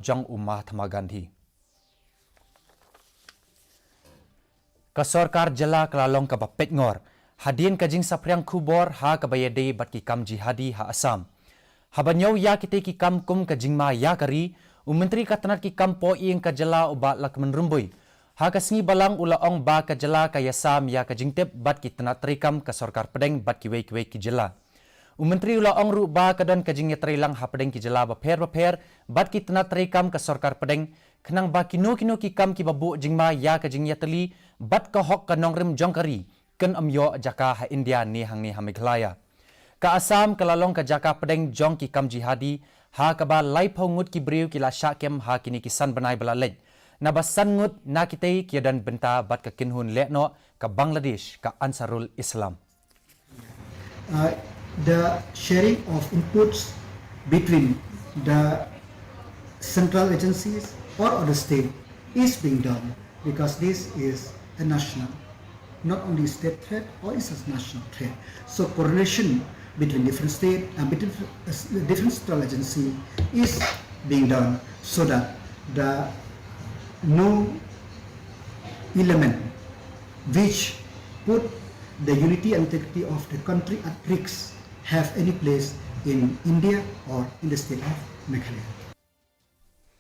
Jang Mahatma Gandhi. Kasorkar jela kelalong ke bapet ngor. Hadin kajing sapriang kubor ha kabayade bat ki kam jihadi ha Assam. Habanyau ya kite ki kam kum kajing ma ya kari. Menteri katanat ki kam po ing ka jela ubat lak menrumbui. Ha kasngi balang ula ong ba ka jela ka yasam ya kajing tep bat ki tanat terikam kasorkar pedeng bat ki wei ki jela. Menteri ula ong ru ba kadan kajing terilang ha pedeng ki jela baper bat ki tanat terikam kasorkar pedeng kenang ba kino ki kam ki babu jingma ya kajing teli bat ka hok ka nongrim jongkari ken amyo jaka ha India ni hang ni ha Meghalaya. Ka Assam kalalong ka jaka pedeng jong ki kam jihadi ha ka ba lai ngut ki briu ki la syakem ha kini kisan banai balalej. Na basan ngut na kitei ki dan benta bat ka kinhun lekno ka Bangladesh ka Ansarul Islam. The sharing of inputs between the central agencies or the state is being done because this is a national, not only state threat or is a national threat. So coordination between different state and between different central agency is being done so that the no element which put the unity and integrity of the country at risk have any place in India or in the state of Meghalaya.